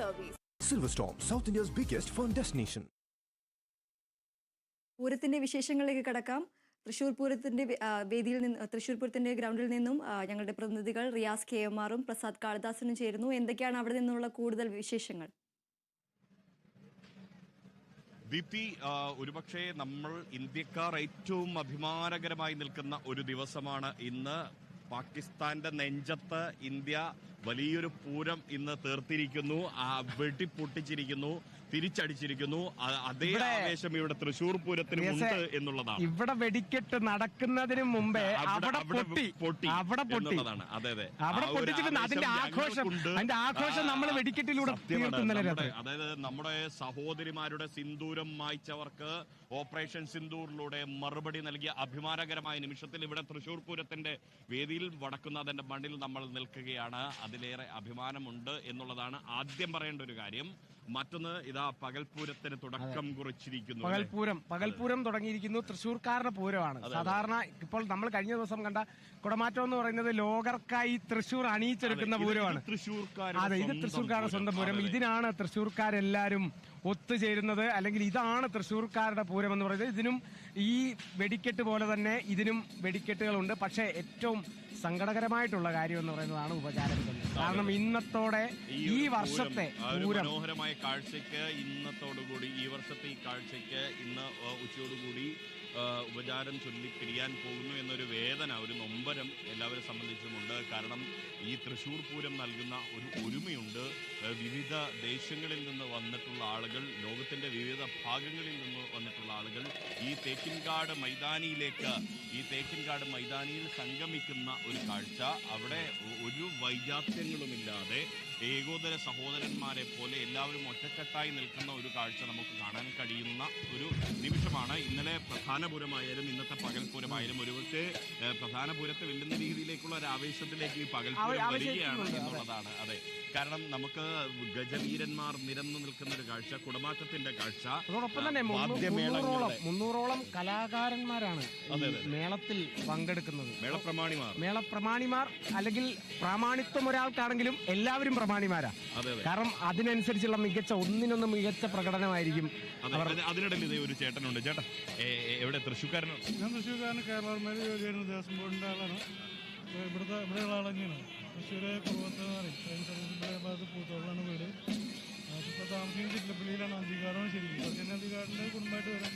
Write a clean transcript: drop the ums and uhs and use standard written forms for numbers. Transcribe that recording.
service. Silverstorm, South India's biggest fun destination. പൂരത്തിന്റെ വിശേഷങ്ങളിലേക്ക് കടക്കാം. തൃശൂർ പൂരത്തിന്റെ വേദിയിൽ നിന്ന് തൃശൂർ പൂരത്തിന്റെ ഗ്രൗണ്ടിൽ നിന്നും ഞങ്ങളുടെ പ്രതിനിധികൾ റിയാസ് KMR പ്രസാദ് കാളിദാസനും ചേരുന്നു. എന്തൊക്കെയാണ് അവിടെ നിന്നുള്ള കൂടുതൽ വിശേഷങ്ങൾ? ദീപ്തി, ഒരുപക്ഷെ നമ്മൾ ഇന്ത്യക്കാർ ഏറ്റവും അഭിമാനകരമായി നിൽക്കുന്ന ഒരു ദിവസമാണ് ഇന്ന്. പാകിസ്ഥാന്റെ നെഞ്ചത്ത് ഇന്ത്യ വലിയൊരു പൂരം ഇന്ന് തീർത്തിരിക്കുന്നു, വെട്ടിപ്പൊട്ടിച്ചിരിക്കുന്നു, തിരിച്ചടിച്ചിരിക്കുന്നു. അതേ ആവേശം ഇവിടെ തൃശൂർ പൂരത്തിന് ഉണ്ട് എന്നുള്ളതാണ്. ഇവിടെ വെടിക്കെട്ട് നടക്കുന്നതിന് മുമ്പേ അവിടെ പൊട്ടി എന്നുള്ളതാണ്. അതെ അതെ, അവിടെ പൊട്ടിച്ചിട്ട് അതിന്റെ ആഘോഷം നമ്മൾ വെടിക്കെട്ടിലൂടെ തീർക്കുന്നല്ലേ. അതായത് നമ്മുടെ സഹോദരിമാരുടെ സിന്ദൂരം മായ്ച്ചവർക്ക് ഓപ്പറേഷൻ സിന്ദൂറിലൂടെ മറുപടി നൽകിയ അഭിമാനകരമായ നിമിഷത്തിൽ ഇവിടെ തൃശൂർ പൂരത്തിന്റെ വേദിയിൽ വടക്കുന്നാഥന്റെ മണ്ണിൽ നമ്മൾ നിൽക്കുകയാണ്. അതിലേറെ അഭിമാനമുണ്ട് എന്നുള്ളതാണ് ആദ്യം പറയേണ്ട ഒരു കാര്യം. മറ്റൊന്ന്, ഇതാ പകൽപൂരത്തിന് തുടക്കം കുറിച്ചിരിക്കുന്നു. പകൽപൂരം തുടങ്ങിയിരിക്കുന്നു. തൃശ്ശൂർക്കാരുടെ പൂരമാണ്. സാധാരണ ഇപ്പോൾ നമ്മൾ കഴിഞ്ഞ ദിവസം കണ്ട കുടമാറ്റം എന്ന് പറയുന്നത് ലോകർക്കായി തൃശ്ശൂർ അണിയിച്ചെടുക്കുന്ന പൂരമാണ്. അതെ, ഇത് തൃശ്ശൂർക്കാരുടെ സ്വന്തം പൂരം. ഇതിനാണ് തൃശ്ശൂർക്കാരെല്ലാരും ഒത്തുചേരുന്നത്, അല്ലെങ്കിൽ ഇതാണ് തൃശ്ശൂർക്കാരുടെ പൂരം എന്ന് പറയുന്നത്. ഇതിനും ഈ വെടിക്കെട്ട് പോലെ തന്നെ ഇതിനും വെടിക്കെട്ടുകളുണ്ട്. പക്ഷേ ഏറ്റവും സങ്കടകരമായിട്ടുള്ള കാര്യം എന്ന് പറയുന്നതാണ് ഉപചാരങ്ങൾ. കാരണം ഇന്നത്തോടെ ഈ വർഷത്തെ മനോഹരമായ കാഴ്ചയ്ക്ക് ഇന്നത്തോടുകൂടി, ഈ വർഷത്തെ ഈ കാഴ്ചയ്ക്ക് ഇന്ന് ഉച്ചയോടുകൂടി ഉപചാരം ചൊല്ലി പിരിയാൻ പോകുന്നു എന്നൊരു വേദന, ഒരു നൊമ്പരം എല്ലാവരെ സംബന്ധിച്ചുമുണ്ട്. കാരണം ഈ തൃശ്ശൂർ പൂരം നൽകുന്ന ഒരു ഒരുമയുണ്ട്. വിവിധ ദേശങ്ങളിൽ നിന്ന് വന്നിട്ടുള്ള ആളുകൾ, ലോകത്തിന്റെ വിവിധ ഭാഗങ്ങളിൽ നിന്ന് വന്നിട്ടുള്ള ആളുകൾ ഈ തേക്കിൻകാട് മൈതാനിയിൽ സംഗമിക്കുന്ന ഒരു കാഴ്ച. അവിടെ ഒരു വൈജാത്യങ്ങളുമില്ലാതെ ഏകോദര സഹോദരന്മാരെ പോലെ എല്ലാവരും ഒറ്റക്കെട്ടായി നിൽക്കുന്ന ഒരു കാഴ്ച നമുക്ക് കാണാൻ കഴിയുന്ന ഒരു നിമിഷമാണ്. ഇന്നലെ പ്രധാനപുരമായാലും ഇന്നത്തെ പകൽപൂരമായാലും ഒരുപക്ഷെ പ്രധാനപുരത്തെ വെല്ലുന്ന രീതിയിലേക്കുള്ള ഒരു ആവേശത്തിലേക്ക് ഈ പകൽപൂരം വരികയാണ് എന്നുള്ളതാണ്. അതെ, കാരണം നമുക്ക് ഗജവീരന്മാർ നിരന്നു നിൽക്കുന്ന ഒരു കാഴ്ച, കുടമാറ്റത്തിന്റെ കാഴ്ച. അതോടൊപ്പം തന്നെ 300ഓളം കലാകാരന്മാരാണ് മേളത്തിൽ പങ്കെടുക്കുന്നത്. മേളപ്രമാണിമാർ അല്ലെങ്കിൽ പ്രാമാണിത്വം ഒരാൾക്കാണെങ്കിലും എല്ലാവരും പ്രമാണിമാരാ. കാരണം അതിനനുസരിച്ചുള്ള ഒന്നിനൊന്ന് മികച്ച പ്രകടനമായിരിക്കും. അതിനിടയിൽ ഇതേ ഒരു ചേട്ടനുണ്ട്. ചേട്ടൻ എവിടെ? തൃശ്ശൂർക്കാരനോ? ഞാൻ തൃശ്ശൂർക്കാരന്. കേരള ജോലിയാണ്, ദേവസ്വം ബോർഡിന്റെ ആളാണ്. ഇവിടെയുള്ള ആൾ തന്നെയാണ്. തൃശ്ശൂർ കുറുവത്ത് സർവീസിന്റെ ഭാഗത്ത് പൂത്തോളാണ് വീട്. അതിപ്പോൾ താമസിക്കുന്ന ചിറ്റലപ്പള്ളിയിലാണ്. അന്തികാടാണ് ശരിക്കും. പക്ഷേ അന്തികാടിന്റെ കുടുംബമായിട്ട് വരാൻ